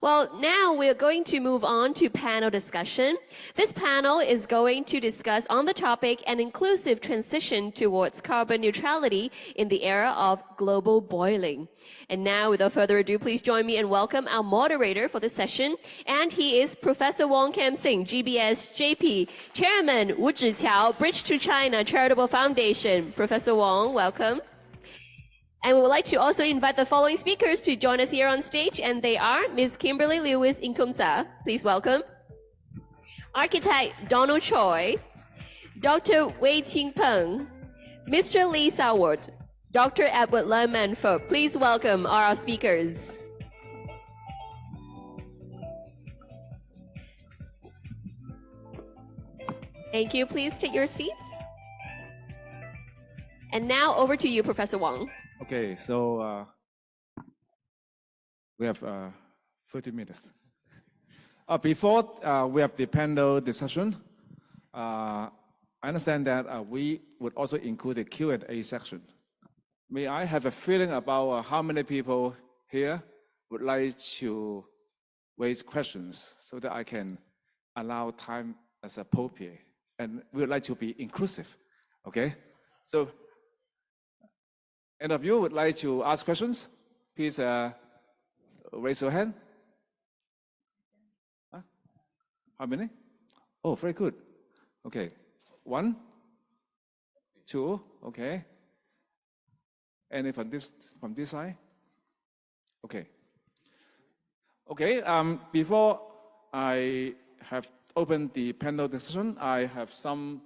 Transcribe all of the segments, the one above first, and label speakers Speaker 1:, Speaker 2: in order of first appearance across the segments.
Speaker 1: Well, now we're going to move on to panel discussion. This panel is going to discuss on the topic an inclusive transition towards carbon neutrality in the era of global boiling. And now, without further ado, please join me and welcome our moderator for this session. And he is Professor WONG Kam-sing, GBS JP, Chairman, 无止桥 Bridge to China Charitable Foundation. Professor WONG, welcome. And we would like to also invite the following speakers to join us here on stage, and they are Ms. Kimberly Lewis Inkumsa, please welcome. Architect Donald Choi, Dr. Wei Qing Peng, Mr. Lee Saward, Dr. Edward Lerman Folk. Please welcome our speakers. Thank you. Please take your seats. And now over to you, Professor WONG.
Speaker 2: Okay, so we have 30 minutes. Before we have the panel discussion, I understand that we would also include a Q&A section. May I have a feeling about how many people here would like to raise questions so that I can allow time as appropriate, and we would like to be inclusive, okay? So, any of you would like to ask questions? Please raise your hand. Huh? How many? Oh, very good. Okay, 1, 2, okay. Any from this side? Okay. Okay, before I have opened the panel discussion, I have some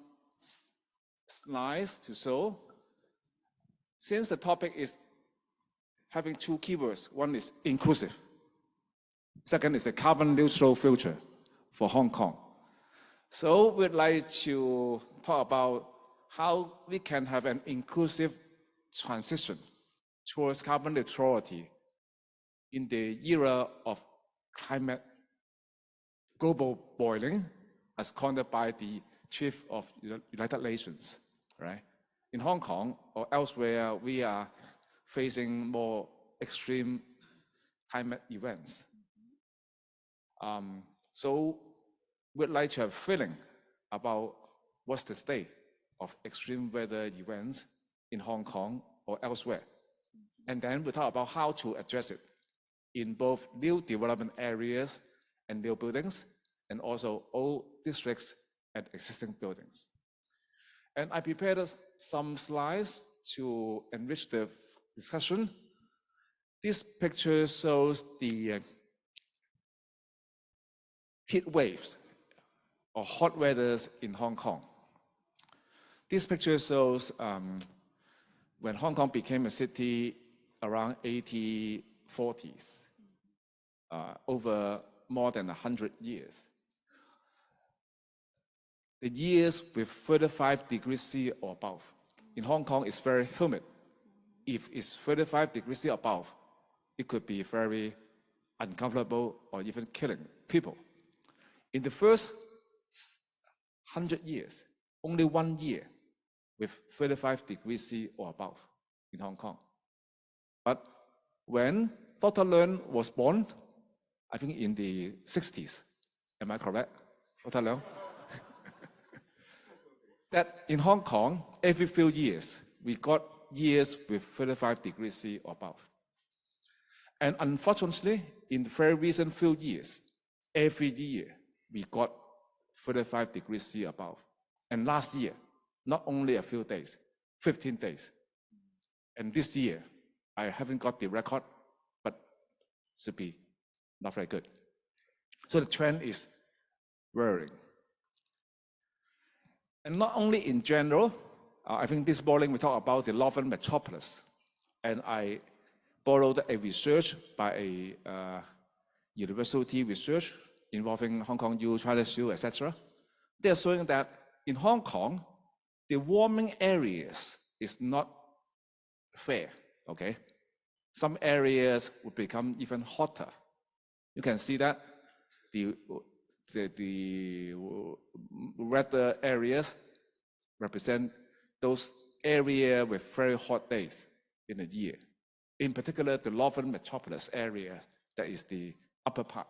Speaker 2: slides to show. Since the topic is having 2 keywords, one is inclusive, second is the carbon neutral future for Hong Kong. So we'd like to talk about how we can have an inclusive transition towards carbon neutrality in the era of climate global boiling, as coined by the Chief of United Nations, right? In Hong Kong or elsewhere, we are facing more extreme climate events. So we'd like to have a feeling about what's the state of extreme weather events in Hong Kong or elsewhere. And then we talk about how to address it in both new development areas and new buildings, and also old districts and existing buildings. And I prepared some slides to enrich the discussion. This picture shows the heat waves or hot weathers in Hong Kong. This picture shows when Hong Kong became a city around 1840s, over more than 100 years. The years with 35 degrees C or above. In Hong Kong, it's very humid. If it's 35 degrees C above, it could be very uncomfortable or even killing people. In the first 100 years, only 1 year with 35 degrees C or above in Hong Kong. But when Dr. Leung was born, I think in the 60s, am I correct, Dr. Leung? That in Hong Kong, every few years, we got years with 35 degrees C or above. And unfortunately, in the very recent few years, every year, we got 35 degrees C above. And last year, not only a few days, 15 days. And this year, I haven't got the record, but should be not very good. So the trend is worrying. And not only in general, I think this morning we talk about the Northern Metropolis. And I borrowed a research by a university research involving Hong Kong U, China Zoo, etc. They're showing that in Hong Kong, the warming areas is not fair, okay? Some areas would become even hotter. You can see that the redder areas represent those areas with very hot days in a year. In particular, the Northern Metropolis area, that is the upper part.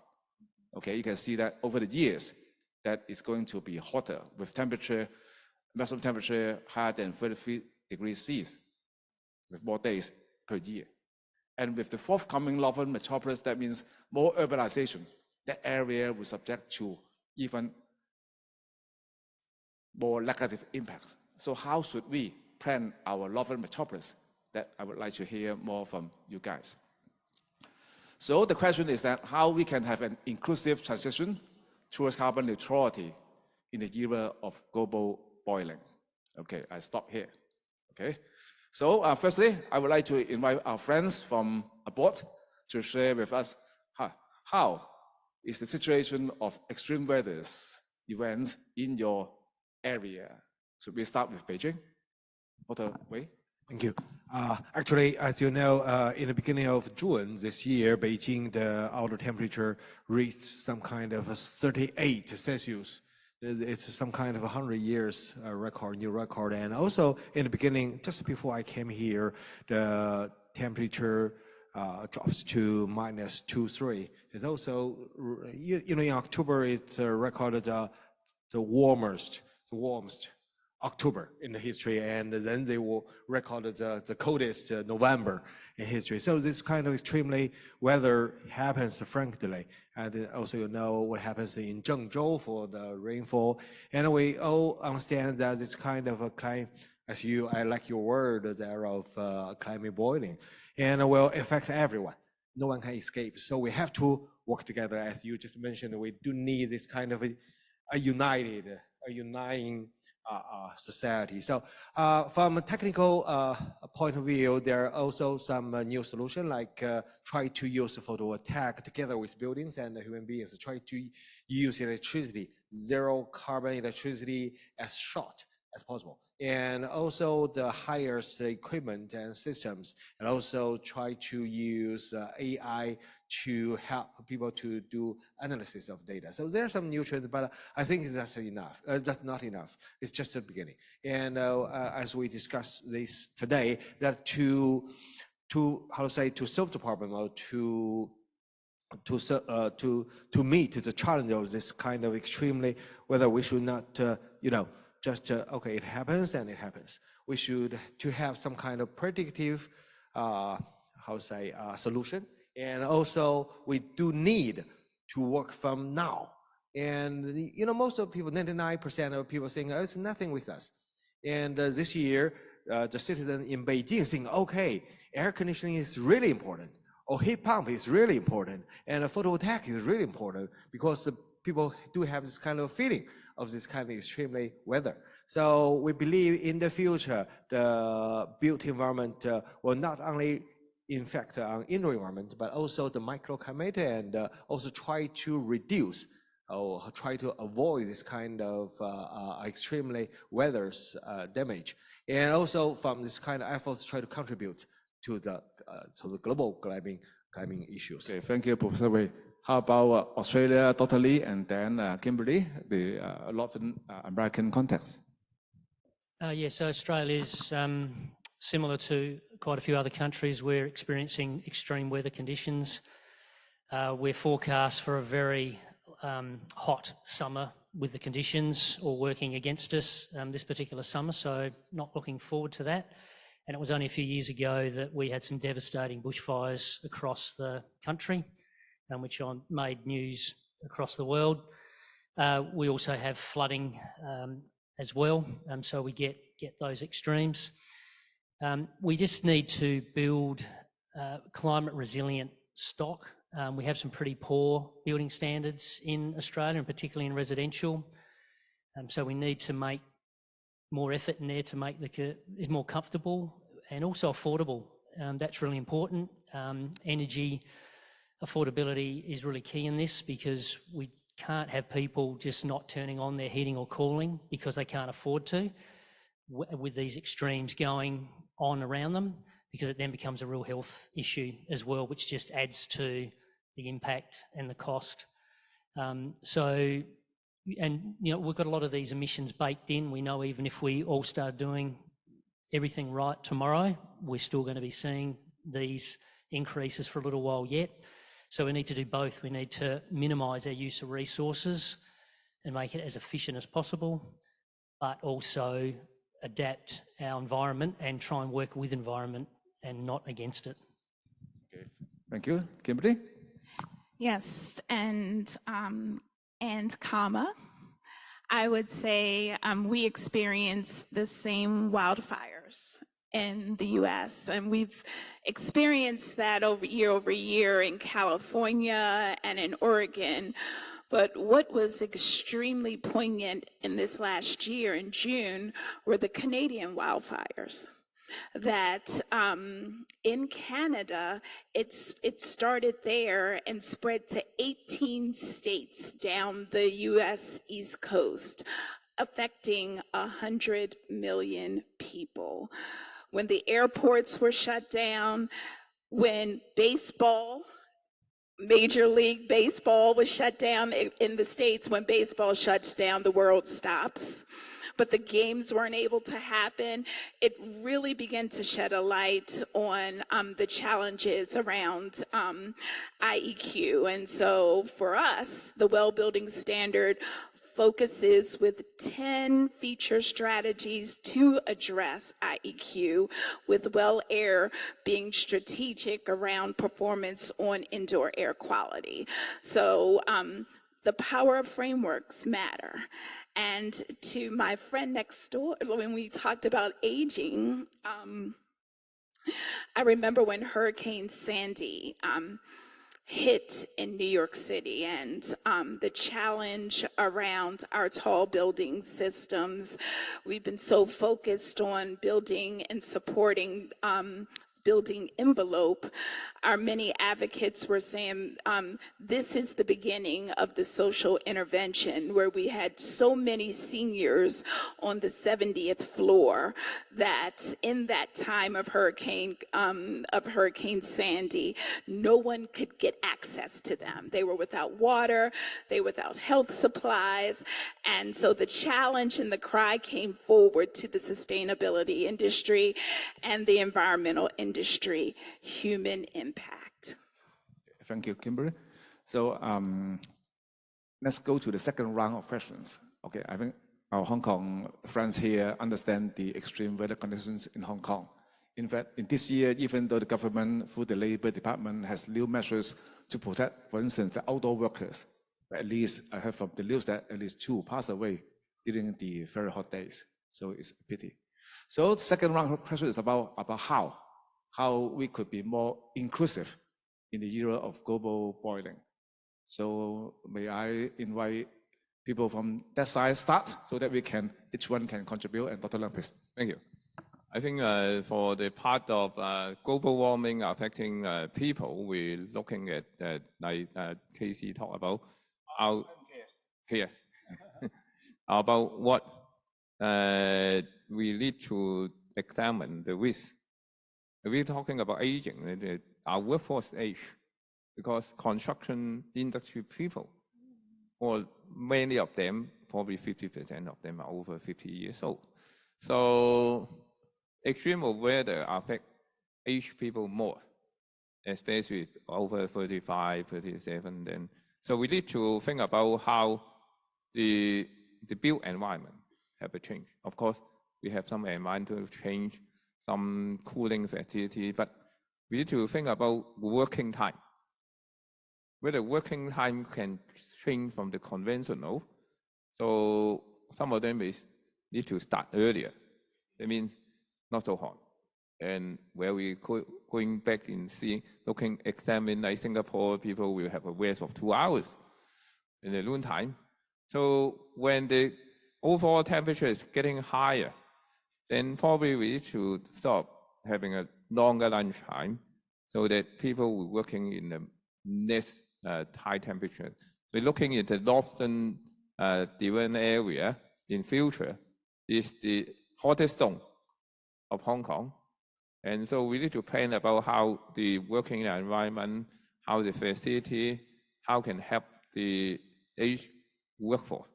Speaker 2: Okay, you can see that over the years, that is going to be hotter with temperature, maximum temperature higher than 33 degrees C, with more days per year. And with the forthcoming northern metropolis, that means more urbanization. That area will subject to even more negative impacts. So how should we plan our northern metropolis? That I would like to hear more from you guys. So the question is that how we can have an inclusive transition towards carbon neutrality in the era of global boiling. Okay, I stop here. Okay, so firstly, I would like to invite our friends from abroad to share with us how is the situation of extreme weather events in your area. So we start with Beijing. Dr. Wei.
Speaker 3: Thank you. Actually, as you know, in the beginning of June this year, Beijing, the outer temperature reached some kind of 38 Celsius. It's some kind of 100 years record, new record. And also in the beginning, just before I came here, the temperature drops to minus 2-3. And also, you know, in October, it's recorded the warmest October in the history, and then they will record the coldest November in history. So this kind of extremely weather happens frequently. And also, you know what happens in Zhengzhou for the rainfall. And we all understand that this kind of a climate, I like your word there of climate boiling, and will affect everyone. No one can escape. So we have to work together. As you just mentioned, we do need this kind of a uniting society. So from a technical point of view, there are also some new solutions, like try to use photovoltaic together with buildings and human beings, try to use electricity, zero carbon electricity as short as possible. And also the highest equipment and systems, and also try to use AI to help people to do analysis of data. So there are some new trends, but I think that's enough. That's not enough. It's just the beginning. And as we discuss this today, that to solve the problem, or to meet the challenge of this kind of extremely, whether we should not, just okay, it happens and it happens. We should to have some kind of predictive, solution. And also, we do need to work from now. And you know, most of people, 99% of people saying, oh, it's nothing with us. And this year, the citizen in Beijing saying, okay, air conditioning is really important, or heat pump is really important, and a photovoltaic is really important, because people do have this kind of feeling of this kind of extremely weather. So we believe in the future, the built environment will not only infect on indoor environment, but also the microclimate, and also try to reduce or try to avoid this kind of extremely weather's damage. And also from this kind of efforts, try to contribute to the global climbing issues.
Speaker 2: Okay, thank you, Professor Wei. How about Australia, Dr. Lee, and then Kimberly, the Latin American context?
Speaker 4: Yes, so Australia's similar to quite a few other countries. We're experiencing extreme weather conditions. We're forecast for a very hot summer, with the conditions all working against us this particular summer, so not looking forward to that. And it was only a few years ago that we had some devastating bushfires across the country, which made news across the world. We also have flooding as well, so we get those extremes. We just need to build climate resilient stock. We have some pretty poor building standards in Australia, and particularly in residential. So we need to make more effort in there to make it more comfortable and also affordable. That's really important. Energy affordability is really key in this, because we can't have people just not turning on their heating or cooling because they can't afford to, with these extremes going on around them, because it then becomes a real health issue as well, which just adds to the impact and the cost. And you know, we've got a lot of these emissions baked in. We know even if we all start doing everything right tomorrow, we're still going to be seeing these increases for a little while yet. So we need to do both. We need to minimise our use of resources and make it as efficient as possible, but also adapt our environment and try and work with environment and not against it.
Speaker 2: Okay. Thank you. Kimberly?
Speaker 5: Yes, and comma, I would say we experience the same wildfires in the US, and we've experienced that over year in California and in Oregon. But what was extremely poignant in this last year in June were the Canadian wildfires. That in Canada, it started there and spread to 18 states down the US East Coast, affecting 100 million people. When the airports were shut down, when baseball, Major League Baseball was shut down in the States, when baseball shuts down, the world stops. But the games weren't able to happen. It really began to shed a light on the challenges around IEQ. And so for us, the Well Building Standard focuses with 10 feature strategies to address IEQ, with Well Air being strategic around performance on indoor air quality. So the power of frameworks matter. And to my friend next door, when we talked about aging, I remember when Hurricane Sandy hit in New York City, and the challenge around our tall building systems. We've been so focused on building and supporting building envelope. Our many advocates were saying this is the beginning of the social intervention, where we had so many seniors on the 70th floor that in that time of Hurricane Sandy, no one could get access to them. They were without water, they were without health supplies, and so the challenge and the cry came forward to the sustainability industry and the environmental industry, human impact.
Speaker 2: Thank you, Kimberly. So let's go to the second round of questions. Okay, I think our Hong Kong friends here understand the extreme weather conditions in Hong Kong. In fact, in this year, even though the government, through the Labor Department, has new measures to protect, for instance, the outdoor workers, but at least I heard from the news that at least 2 passed away during the very hot days. So it's a pity. So the second round of questions is about how we could be more inclusive in the era of global boiling. So may I invite people from that side start so that each one can contribute, and Dr. Leung, please.
Speaker 6: Thank you. I think for the part of global warming affecting people, we're looking at, like Casey talked about, about what we need to examine the risk. We're talking about aging, our workforce age, because construction industry people, or many of them, probably 50% of them are over 50 years old. So extreme weather affect aged people more, especially over 35, 37. Then, so we need to think about how the built environment have a change. Of course, we have some environmental change, some cooling facility, but we need to think about working time. Whether working time can change from the conventional. So some of them need to start earlier. That means not so hot. And where we going back and examine like Singapore, people will have a rest of 2 hours in the noon time. So when the overall temperature is getting higher, then probably we need to stop having a longer lunch time so that people will working in the less high temperature. We're looking at the northern Devon area in future is the hottest zone of Hong Kong. And so we need to plan about how the working environment, how the facility, how can help the aged workforce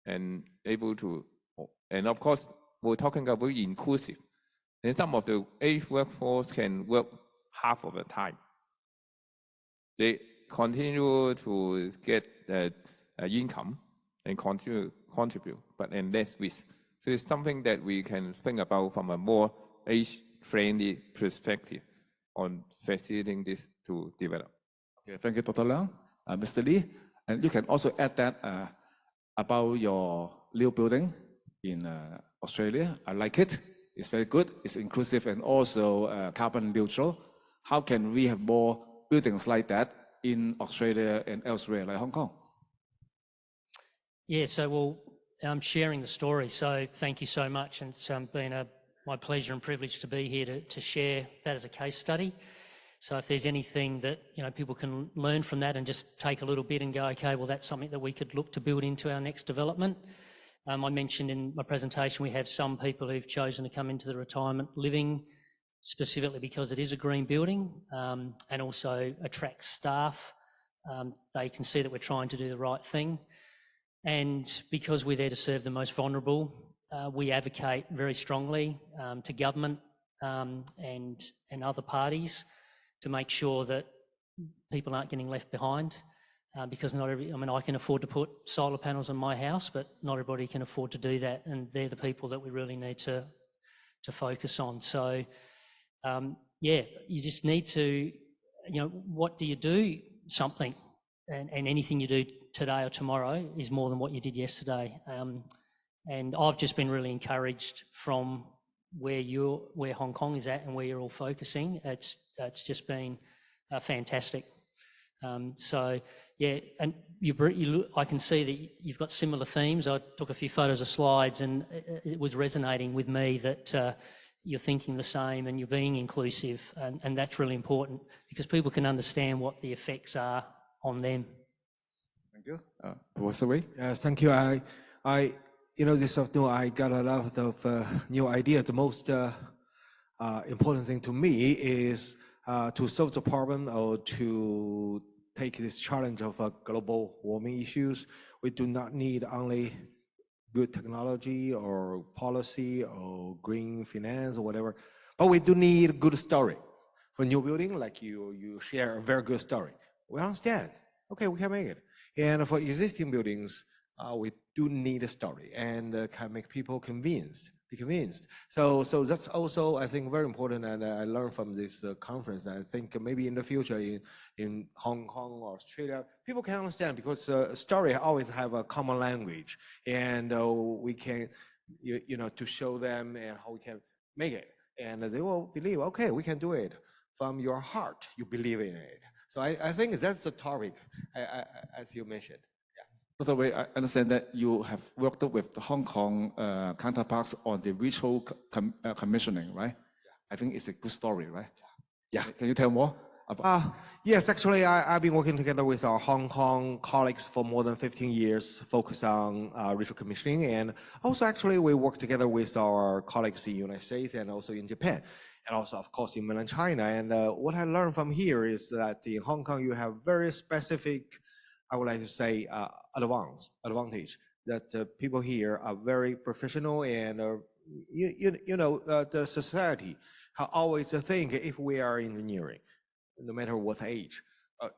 Speaker 6: and able to, and of course, we're talking about inclusive. And some of the aged workforce can work half of the time. They continue to get income and contribute, but in less risk. So it's something that we can think about from a more age-friendly perspective on facilitating this to develop.
Speaker 2: Okay, thank you, Dr. Leung. Mr. Lee, and you can also add that about your new building in Australia. I like it. It's very good. It's inclusive and also carbon neutral. How can we have more buildings like that in Australia and elsewhere, like Hong Kong?
Speaker 4: Yeah, so well, I'm sharing the story. So thank you so much, and it's been my pleasure and privilege to be here to share that as a case study. So if there's anything that people can learn from that and just take a little bit and go, okay, well that's something that we could look to build into our next development. I mentioned in my presentation we have some people who've chosen to come into the retirement living specifically because it is a green building and also attracts staff. They can see that we're trying to do the right thing. And because we're there to serve the most vulnerable, we advocate very strongly to government and other parties to make sure that people aren't getting left behind. Because I can afford to put solar panels on my house, but not everybody can afford to do that, and they're the people that we really need to focus on. So, yeah, you just need to, what do you do? Something, and anything you do today or tomorrow is more than what you did yesterday. And I've just been really encouraged from where Hong Kong is at and where you're all focusing. It's just been fantastic. So yeah, and I can see that you've got similar themes. I took a few photos of slides, and it was resonating with me that you're thinking the same and you're being inclusive, and that's really important because people can understand what the effects are on them.
Speaker 2: Thank you. Professor Wei?
Speaker 3: Yes, thank you. This afternoon I got a lot of new ideas. The most important thing to me is to solve the problem or to take this challenge of global warming issues. We do not need only good technology or policy or green finance or whatever, but we do need a good story. For new building, like you share a very good story. We understand. Okay, we can make it. And for existing buildings, we do need a story and can make people be convinced. So that's also, I think, very important, and I learned from this conference. I think maybe in the future in Hong Kong or Australia, people can understand because story always have a common language, and we can, to show them and how we can make it, and they will believe, okay, we can do it. From your heart, you believe in it. So I think that's the topic, as you mentioned.
Speaker 2: Dr. Wei, I understand that you have worked with the Hong Kong counterparts on the ritual commissioning, right? Yeah. I think it's a good story, right?
Speaker 3: Yeah.
Speaker 2: Can you tell more about?
Speaker 3: Yes, actually, I've been working together with our Hong Kong colleagues for more than 15 years, focused on ritual commissioning. And also, actually, we work together with our colleagues in the United States and also in Japan. And also, of course, in mainland China. And what I learned from here is that in Hong Kong, you have very specific, I would like to say, advantage that people here are very professional, and the society always think if we are engineering, no matter what age,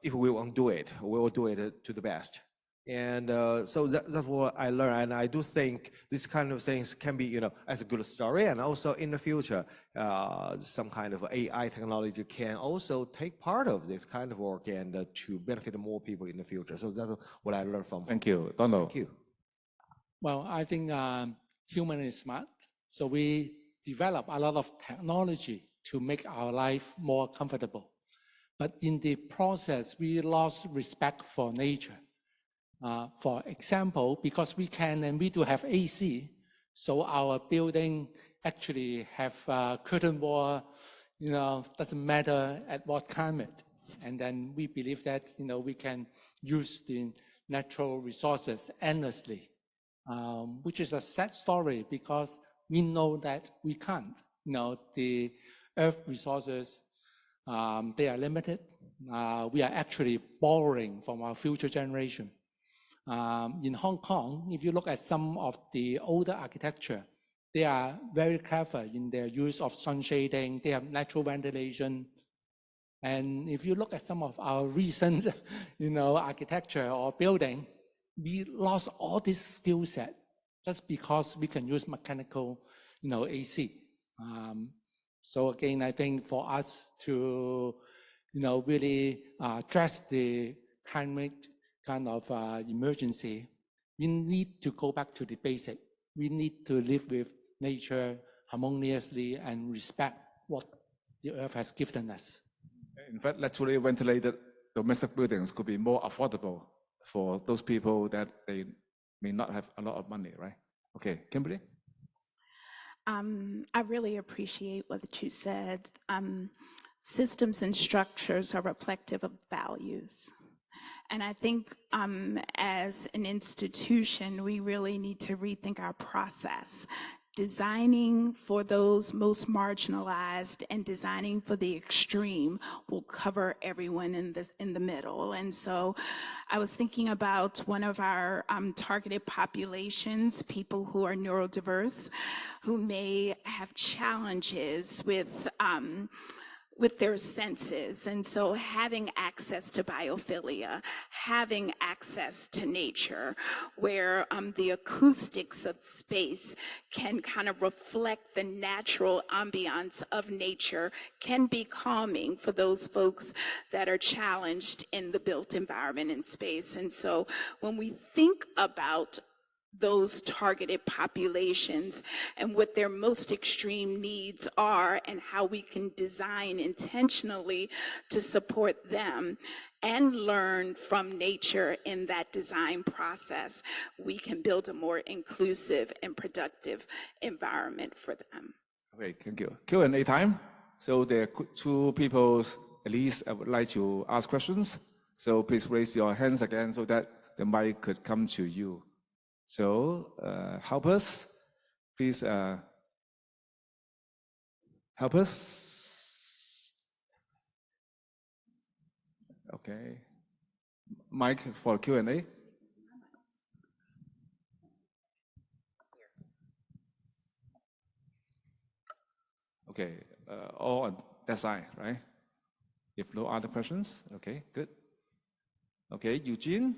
Speaker 3: if we want to do it, we will do it to the best. And so that's what I learned, and I do think this kind of things can be, as a good story, and also in the future, some kind of AI technology can also take part of this kind of work and to benefit more people in the future. So that's what I learned from.
Speaker 2: Thank you, Donald.
Speaker 3: Thank you.
Speaker 7: Well, I think human is smart, so we develop a lot of technology to make our life more comfortable. But in the process, we lost respect for nature. For example, because we can and we do have AC, so our building actually have curtain wall, doesn't matter at what climate. And then we believe that, we can use the natural resources endlessly, which is a sad story because we know that we can't. The earth resources, they are limited. We are actually borrowing from our future generation. In Hong Kong, if you look at some of the older architecture, they are very clever in their use of sun shading. They have natural ventilation. And if you look at some of our recent, architecture or building, we lost all this skill set just because we can use mechanical, AC. So again, I think for us to, really address the climate kind of emergency, we need to go back to the basic. We need to live with nature harmoniously and respect what the earth has given us.
Speaker 2: In fact, naturally ventilated domestic buildings could be more affordable for those people that they may not have a lot of money, right? Okay, Kimberly?
Speaker 5: I really appreciate what you said. Systems and structures are reflective of values. And I think as an institution, we really need to rethink our process. Designing for those most marginalized and designing for the extreme will cover everyone in the middle. And so I was thinking about one of our targeted populations, people who are neurodiverse, who may have challenges with their senses. And so having access to biophilia, having access to nature, where the acoustics of space can kind of reflect the natural ambiance of nature, can be calming for those folks that are challenged in the built environment and space. And so when we think about those targeted populations and what their most extreme needs are and how we can design intentionally to support them and learn from nature in that design process, we can build a more inclusive and productive environment for them.
Speaker 2: Okay, thank you. Q&A time. So there are two people at least would like to ask questions. So please raise your hands again so that the mic could come to you. So help us, please help us. Okay, mic for Q&A. Okay, all on that side, right? If no other questions, okay, good. Okay, Eugene.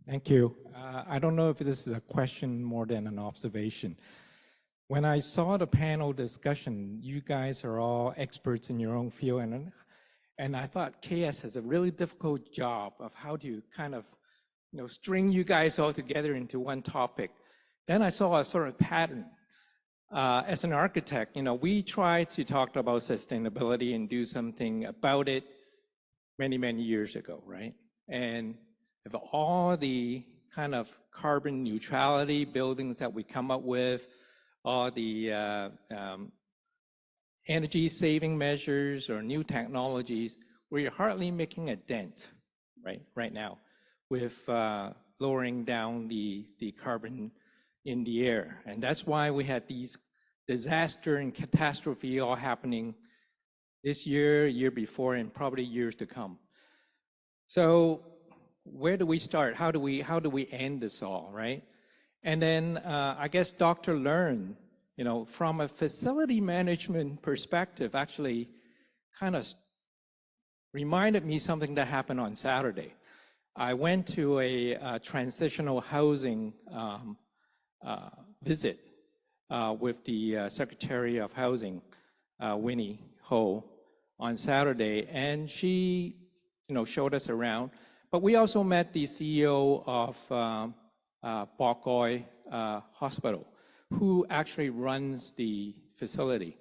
Speaker 8: Thank you. I don't know if this is a question more than an observation. When I saw the panel discussion, you guys are all experts in your own field, and I thought KS has a really difficult job of how to kind of, string you guys all together into one topic. Then I saw a sort of pattern. As an architect, we try to talk about sustainability and do something about it many, many years ago, right? And if all the kind of carbon neutrality buildings that we come up with, all the energy saving measures or new technologies, we're hardly making a dent right now with lowering down the carbon in the air. And that's why we had these disaster and catastrophe all happening this year, year before, and probably years to come. So where do we start? How do we end this all, right? And then I guess Dr. Learn, from a facility management perspective, actually kind of reminded me something that happened on Saturday. I went to a transitional housing visit with the Secretary of Housing, Winnie Ho, on Saturday, and she, showed us around. But we also met the CEO of Bok Goi Hospital, who actually runs the facility.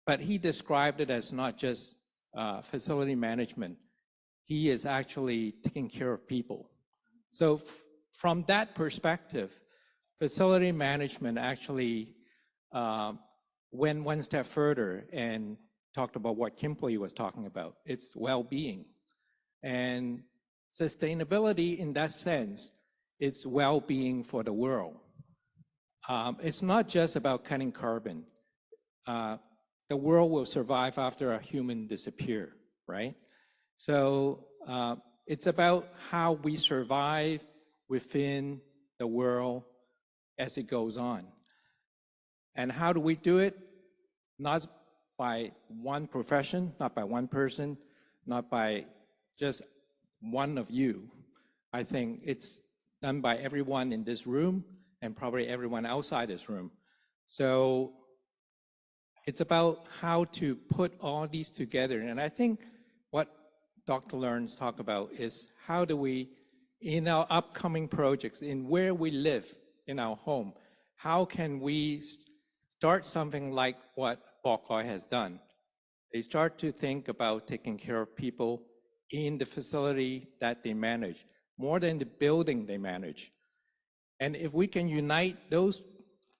Speaker 8: But he described it as not just facility management. He is actually taking care of people. So from that perspective, facility management actually went one step further and talked about what Kimberly was talking about. It's well-being. And sustainability in that sense, it's well-being for the world. It's not just about cutting carbon. The world will survive after a human disappear, right? So it's about how we survive within the world as it goes on. And how do we do it? Not by one profession, not by one person, not by just one of you. I think it's done by everyone in this room and probably everyone outside this room. So it's about how to put all these together. And I think what Dr. Learns talk about is how do we, in our upcoming projects, in where we live, in our home, how can we start something like what Bokoi has done? They start to think about taking care of people in the facility that they manage, more than the building they manage. And if we can unite those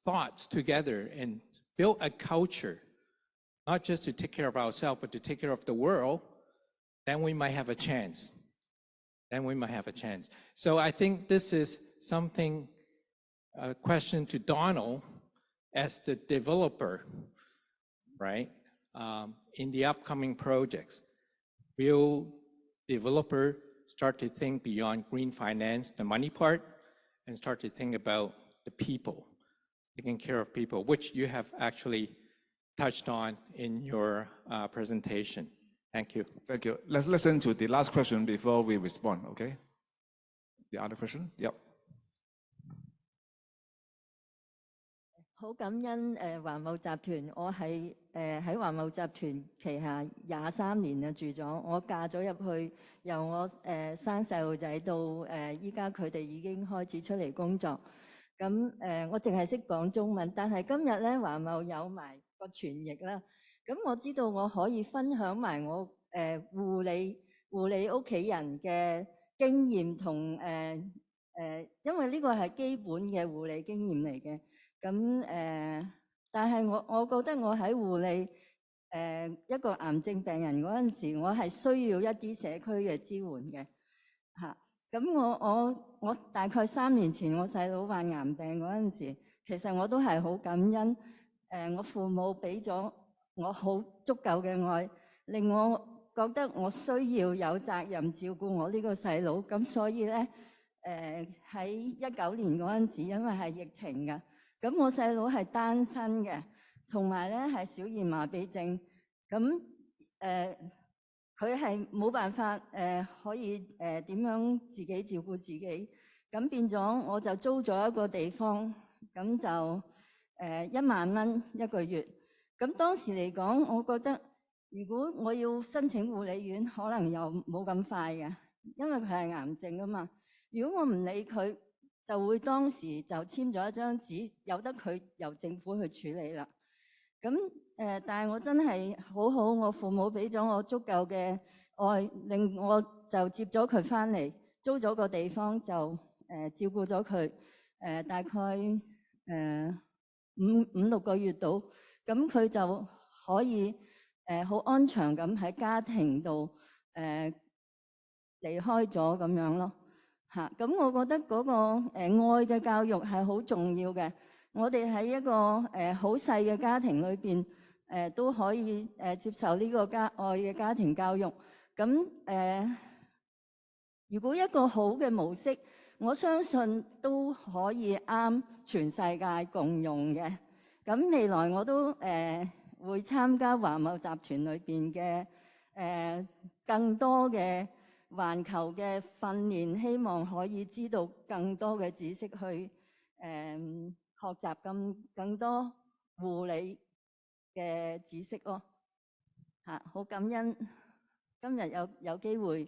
Speaker 8: thoughts together and build a culture, not just to take care of ourselves, but to take care of the world, then we might have a chance. Then we might have a chance. So I think this is something, a question to Donald as the developer, right? In the upcoming projects, will developer start to think beyond green finance, the money part, and start to think about the people, taking care of people, which you have actually touched on in your presentation. Thank you.
Speaker 2: Thank you. Let's listen to the last question before we respond, okay? The other question? Yep.
Speaker 9: 好感恩環懋集團，我係喺環懋集團旗下23年啊住咗，我嫁咗入去，由我生細路仔到依家佢哋已經開始出嚟工作。咁我淨係識講中文，但係今日咧環懋有埋個傳譯啦。咁我知道我可以分享埋我護理屋企人嘅經驗同因為呢個係基本嘅護理經驗嚟嘅。咁但係我覺得我喺護理一個癌症病人嗰陣時，我係需要一啲社區嘅支援嘅嚇。咁我大概3年前我細佬患癌病嗰陣時，其實我都係好感恩我父母俾咗我好足夠嘅愛，令我覺得我需要有責任照顧我呢個細佬。咁所以咧喺19年嗰陣時，因為係疫情㗎。咁我細佬係單身嘅，同埋咧係小兒麻痹症，咁佢係冇辦法可以點樣自己照顧自己，咁變咗我就租咗一個地方，咁就1萬蚊一個月。咁當時嚟講，我覺得如果我要申請護理院，可能又冇咁快嘅，因為佢係癌症啊嘛。如果我唔理佢，就會當時就簽咗一張紙，由得佢由政府去處理啦。咁但係我真係好好，我父母俾咗我足夠嘅愛，令我就接咗佢返嚟，租咗個地方就照顧咗佢大概5-6個月到，咁佢就可以好安詳咁喺家庭度離開咗咁樣咯。咁我覺得嗰個愛嘅教育係好重要嘅。我哋喺一個好細嘅家庭裏邊都可以接受呢個愛嘅家庭教育。咁如果一個好嘅模式，我相信都可以啱全世界共用嘅。咁未來我都會參加環懋集團裏邊嘅更多嘅環球嘅訓練，希望可以知道更多嘅知識去學習更多護理嘅知識咯。好感恩今日有機會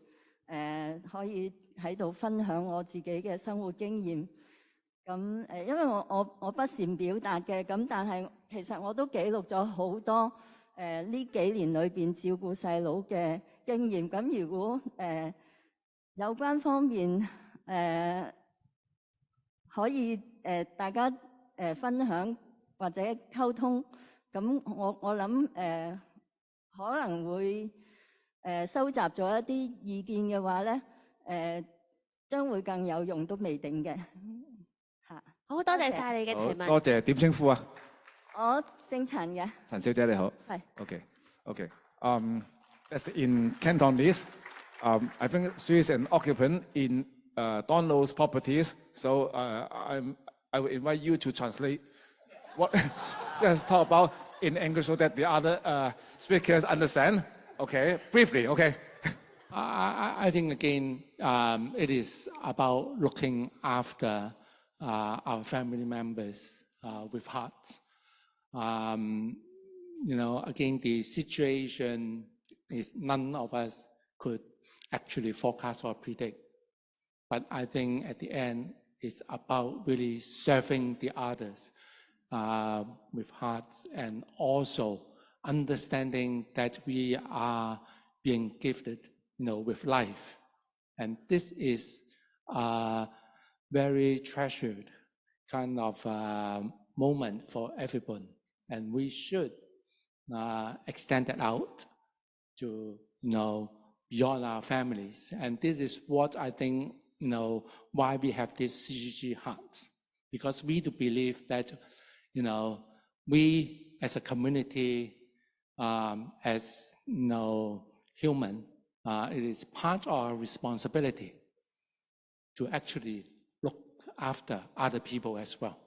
Speaker 9: 可以喺度分享我自己嘅生活經驗。咁因為我不善表達嘅，咁但係其實我都記錄咗好多呢幾年裏邊照顧細佬嘅經驗。咁如果有關方面可以大家分享或者溝通，咁我諗可能會收集咗一啲意見嘅話咧，將會更有用都未定嘅。
Speaker 1: 好多謝晒你嘅提問。
Speaker 2: 多謝，點稱呼啊？
Speaker 9: 我姓陳嘅。
Speaker 2: 陳小姐你好。
Speaker 9: 係。
Speaker 2: Okay. That's in Cantonese. I think she is an occupant in Donald's properties. So I will invite you to translate what just talk about in English so that the other speakers understand. Okay, briefly, okay.
Speaker 7: I think again, it is about looking after our family members with heart. You know, again, the situation is none of us could actually forecast or predict. But I think at the end, it's about really serving the others with hearts, and also understanding that we are being gifted, you know, with life. And this is a very treasured kind of moment for everyone. And we should extend it out to, you know, beyond our families. And this is what I think, you know, why we have this CGG heart. Because we do believe that, you know, we as a community, as, you know, human, it is part of our responsibility to actually look after other people as well.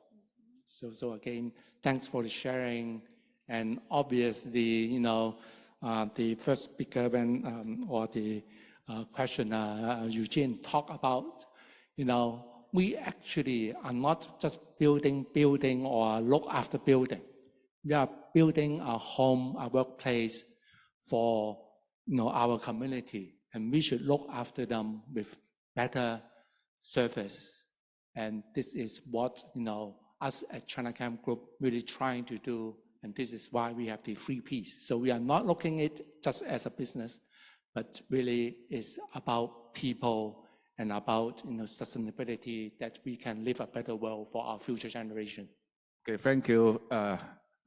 Speaker 7: So again, thanks for the sharing. And obviously, you know, the first speaker when, or the questioner, Eugene, talked about, you know, we actually are not just building or look after building. We are building a home, a workplace for, you know, our community, and we should look after them with better service. And this is what, you know, us at Chinachem Group really trying to do, and this is why we have the 3 Ps. So we are not looking at it just as a business, but really is about people and about, you know, sustainability, that we can live a better world for our future generation.
Speaker 2: Okay, thank you,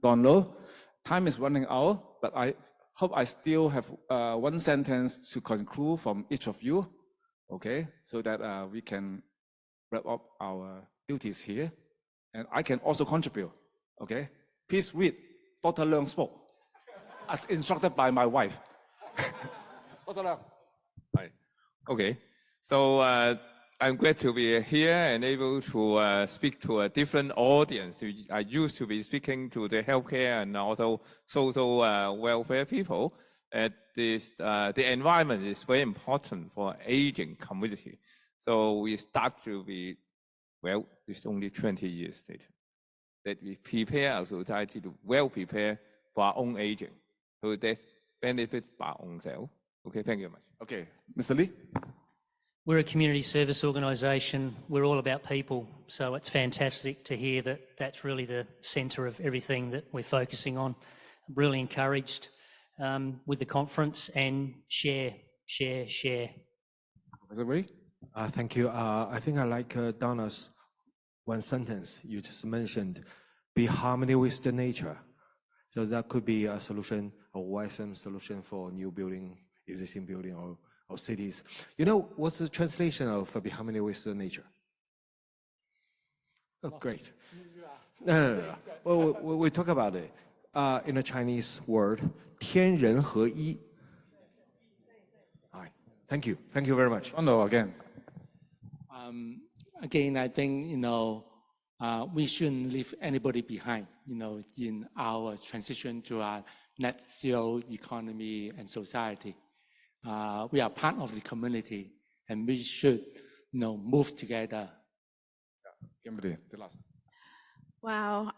Speaker 2: Don Lo. Time is running out, but I hope I still have one sentence to conclude from each of you, okay, so that we can wrap up our duties here. And I can also contribute, okay? Please read Dr. Leung's book, as instructed by my wife. Dr. Leung.
Speaker 6: Hi. Okay. So I'm glad to be here and able to speak to a different audience. I used to be speaking to the healthcare and also social welfare people. The environment is very important for aging community. So we start to be, well, it's only 20 years later, that we prepare our society to well prepare for our own aging. So that benefit for our own self. Okay, thank you very much.
Speaker 2: Okay, Mr. Lee.
Speaker 4: We're a community service organisation. We're all about people. So it's fantastic to hear that that's really the centre of everything that we're focusing on. I'm really encouraged with the conference, and share.
Speaker 2: Mr. Lee?
Speaker 3: Thank you. I think I like Donna's one sentence you just mentioned, be harmony with the nature. So that could be a solution, a YSM solution for new building, existing building, or cities. You know, what's the translation of be harmony with the nature? Oh, great. No. Well, we talk about it in a Chinese word, 天人合一. All right. Thank you. Thank you very much.
Speaker 2: No, again.
Speaker 7: Again, I think, you know, we shouldn't leave anybody behind, you know, in our transition to a net zero economy and society. We are part of the community, and we should, you know, move together.
Speaker 2: Kimberly, the last.
Speaker 5: Wow,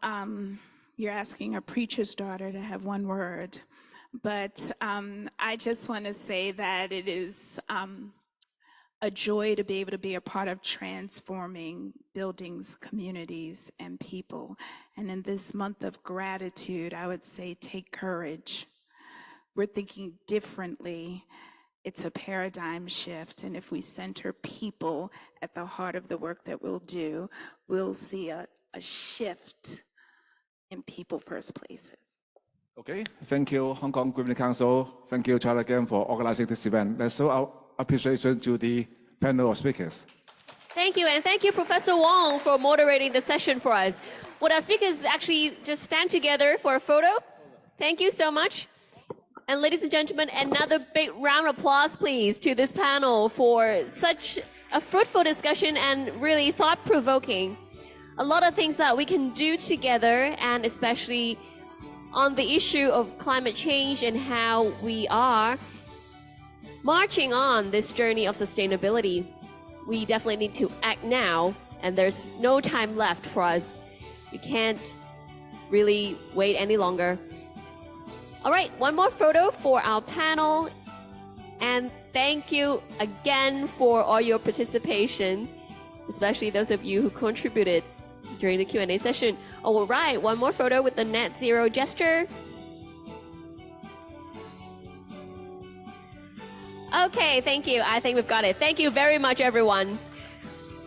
Speaker 5: you're asking a preacher's daughter to have one word, but I just want to say that it is a joy to be able to be a part of transforming buildings, communities, and people. And in this month of gratitude, I would say take courage. We're thinking differently. It's a paradigm shift. And if we center people at the heart of the work that we'll do, we'll see a shift in people first places.
Speaker 2: Okay, thank you, Hong Kong Community Council. Thank you, Chinachem, for organizing this event. Let's show our appreciation to the panel of speakers.
Speaker 1: Thank you, and thank you, Professor Wong, for moderating the session for us. Would our speakers actually just stand together for a photo? Thank you so much. And ladies and gentlemen, another big round of applause, please, to this panel for such a fruitful discussion and really thought-provoking. A lot of things that we can do together, and especially on the issue of climate change and how we are marching on this journey of sustainability. We definitely need to act now, and there's no time left for us. We can't really wait any longer. All right, one more photo for our panel. And thank you again for all your participation, especially those of you who contributed during the Q&A session. All right, one more photo with the net zero gesture. Okay, thank you. I think we've got it. Thank you very much, everyone.